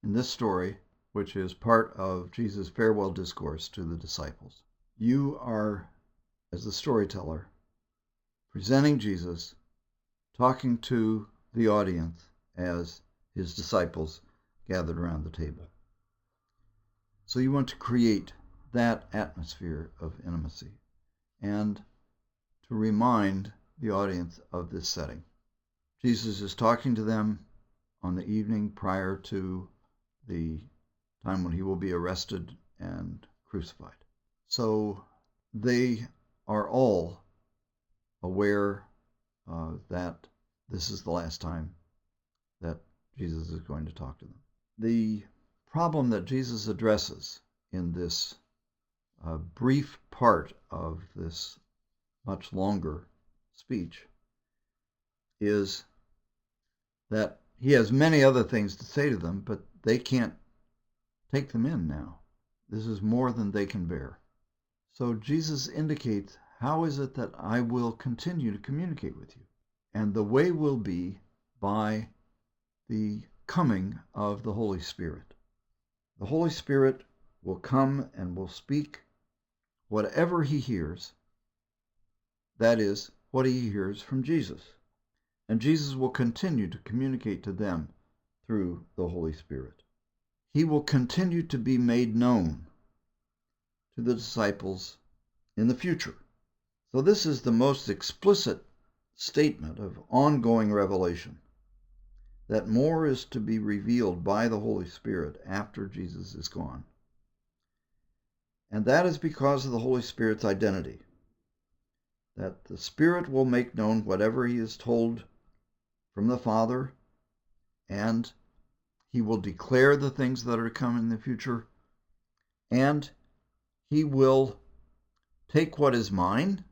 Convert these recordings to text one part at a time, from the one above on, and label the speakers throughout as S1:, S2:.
S1: in this story, which is part of Jesus' farewell discourse to the disciples. You are, as the storyteller, presenting Jesus, talking to the audience as his disciples gathered around the table. So you want to create that atmosphere of intimacy and to remind the audience of this setting. Jesus is talking to them on the evening prior to the time when he will be arrested and crucified. So they are all aware that this is the last time that Jesus is going to talk to them. The problem that Jesus addresses in this brief part of this much longer speech is that he has many other things to say to them, but they can't take them in now. This is more than they can bear. So Jesus indicates, how is it that I will continue to communicate with you? And the way will be by the coming of the Holy Spirit. The Holy Spirit will come and will speak whatever he hears, that is, what he hears from Jesus. And Jesus will continue to communicate to them through the Holy Spirit. He will continue to be made known to the disciples in the future. So this is the most explicit statement of ongoing revelation, that more is to be revealed by the Holy Spirit after Jesus is gone. And that is because of the Holy Spirit's identity, that the Spirit will make known whatever he is told from the Father, and he will declare the things that are to come in the future, and he will take what is mine,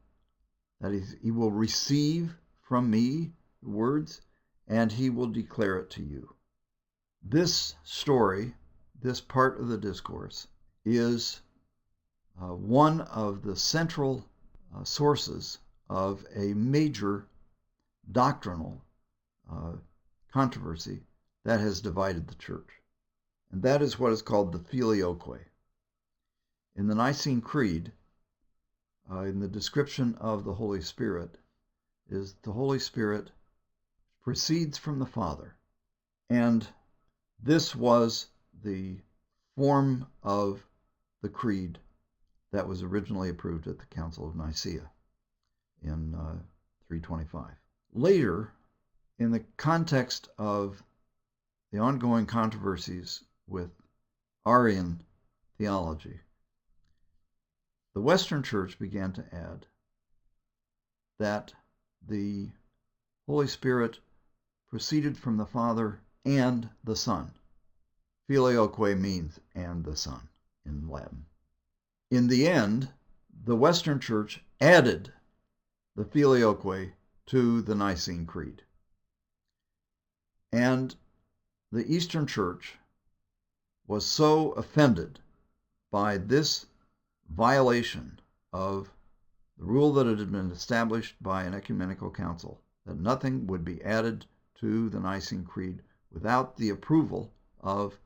S1: that is, he will receive from me the words, and he will declare it to you. This story, this part of the discourse, is one of the central sources of a major doctrinal controversy that has divided the church. And that is what is called the filioque. In the Nicene Creed, in the description of the Holy Spirit, is the Holy Spirit proceeds from the Father. And this was the form of the creed that was originally approved at the Council of Nicaea in 325. Later, in the context of the ongoing controversies with Arian theology, the Western Church began to add that the Holy Spirit proceeded from the Father and the Son. Filioque means and the Son in Latin. In the end, the Western Church added the filioque to the Nicene Creed. And the Eastern Church was so offended by this violation of the rule that had been established by an ecumenical council, that nothing would be added to the Nicene Creed without the approval of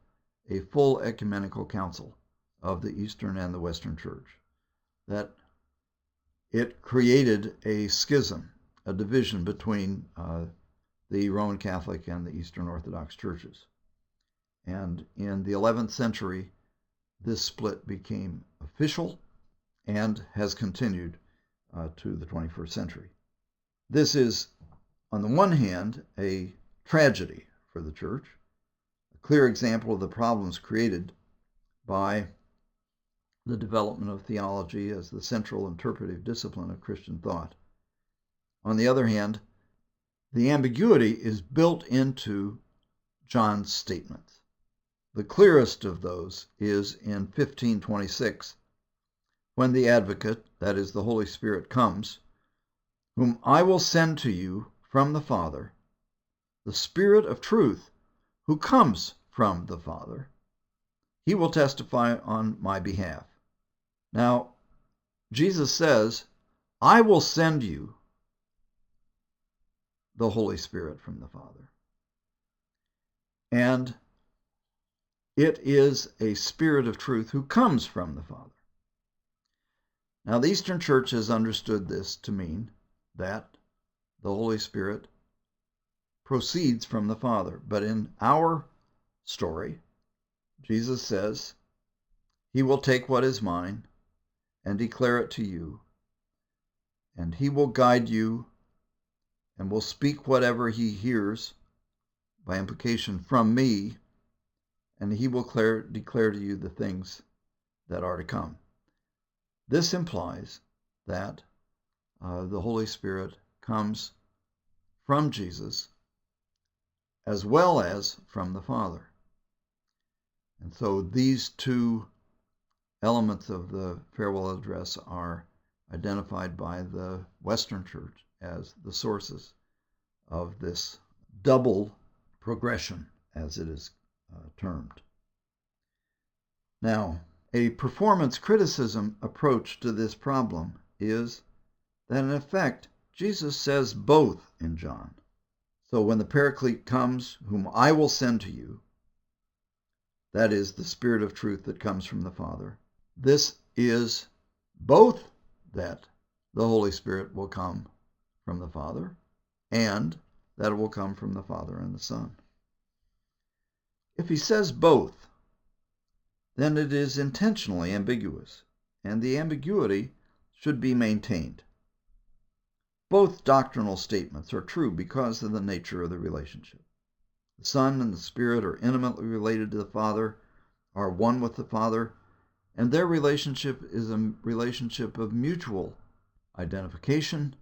S1: a full ecumenical council of the Eastern and the Western Church, that it created a schism, a division between the Roman Catholic and the Eastern Orthodox churches. And in the 11th century, this split became official and has continued to the 21st century. This is, on the one hand, a tragedy for the church, a clear example of the problems created by the development of theology as the central interpretive discipline of Christian thought. On the other hand, the ambiguity is built into John's statements. The clearest of those is in 1526, when the advocate, that is the Holy Spirit, comes, whom I will send to you from the Father, the Spirit of truth, who comes from the Father. He will testify on my behalf. Now, Jesus says, I will send you the Holy Spirit from the Father. And It is a Spirit of truth who comes from the Father. Now, the Eastern Church has understood this to mean that the Holy Spirit proceeds from the Father. But in our story, Jesus says, He will take what is mine and declare it to you, and He will guide you and will speak whatever He hears, by implication, from me, and He will declare to you the things that are to come. This implies that the Holy Spirit comes from Jesus as well as from the Father. And so these two elements of the farewell address are identified by the Western Church as the sources of this double progression, as it is termed. Now, a performance criticism approach to this problem is that, in effect, Jesus says both in John. So when the Paraclete comes, whom I will send to you, that is the Spirit of truth that comes from the Father, this is both that the Holy Spirit will come from the Father and that it will come from the Father and the Son. If he says both, then it is intentionally ambiguous, and the ambiguity should be maintained. Both doctrinal statements are true because of the nature of the relationship. The Son and the Spirit are intimately related to the Father, are one with the Father, and their relationship is a relationship of mutual identification,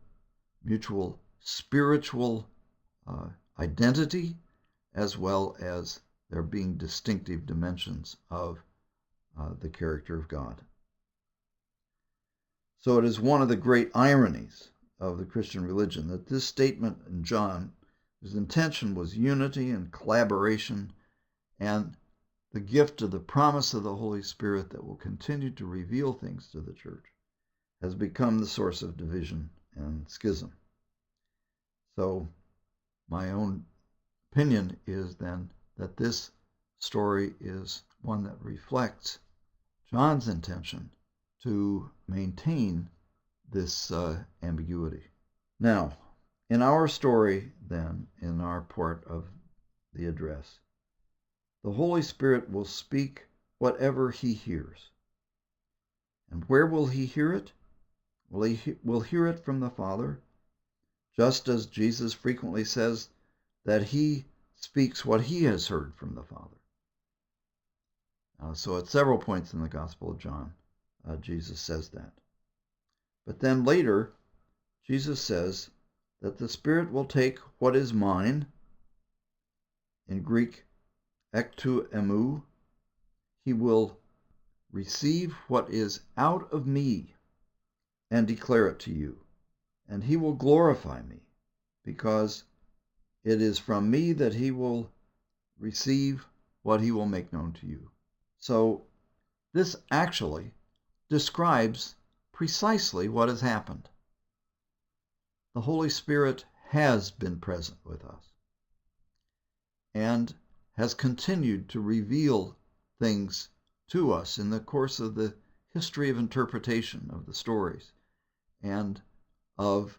S1: mutual spiritual identity, as well as there being distinctive dimensions of the character of God. So it is one of the great ironies of the Christian religion that this statement in John, whose intention was unity and collaboration and the gift of the promise of the Holy Spirit that will continue to reveal things to the church, has become the source of division and schism. So my own opinion is then that this story is one that reflects John's intention to maintain this ambiguity. Now, in our story then, in our part of the address, the Holy Spirit will speak whatever he hears. And where will he hear it? Well, he will hear it from the Father, just as Jesus frequently says that he speaks what he has heard from the Father. So at several points in the Gospel of John, Jesus says that. But then later, Jesus says that the Spirit will take what is mine, in Greek, ektu emu, he will receive what is out of me and declare it to you. And he will glorify me, because it is from me that he will receive what he will make known to you. So this actually describes precisely what has happened. The Holy Spirit has been present with us and has continued to reveal things to us in the course of the history of interpretation of the stories and of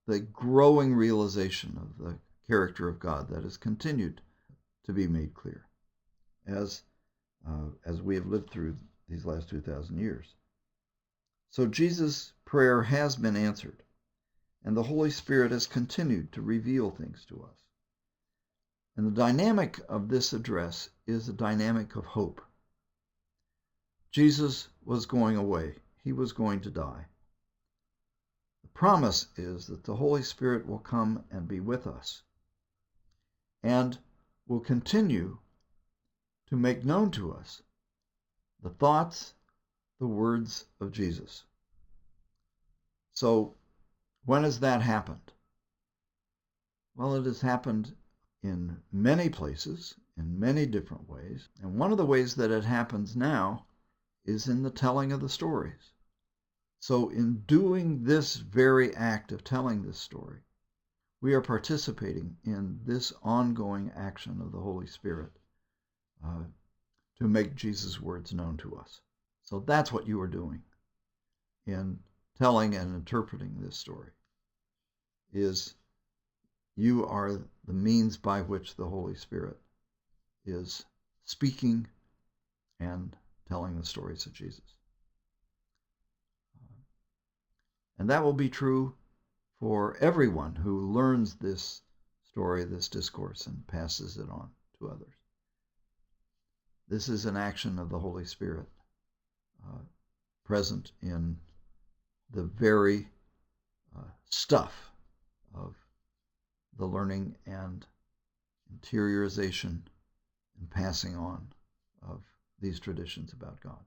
S1: the growing realization of the character of God that has continued to be made clear as we have lived through these last 2,000 years. So Jesus' prayer has been answered, and the Holy Spirit has continued to reveal things to us. And the dynamic of this address is a dynamic of hope. Jesus was going away. He was going to die. The promise is that the Holy Spirit will come and be with us and will continue to make known to us the thoughts, the words of Jesus. So when has that happened? Well, it has happened in many places, in many different ways. And one of the ways that it happens now is in the telling of the stories. So in doing this very act of telling this story, we are participating in this ongoing action of the Holy Spirit to make Jesus' words known to us. So that's what you are doing in telling and interpreting this story, is you are the means by which the Holy Spirit is speaking and telling the stories of Jesus. And that will be true for everyone who learns this story, this discourse, and passes it on to others. This is an action of the Holy Spirit present in the very stuff of the learning and interiorization and passing on of these traditions about God.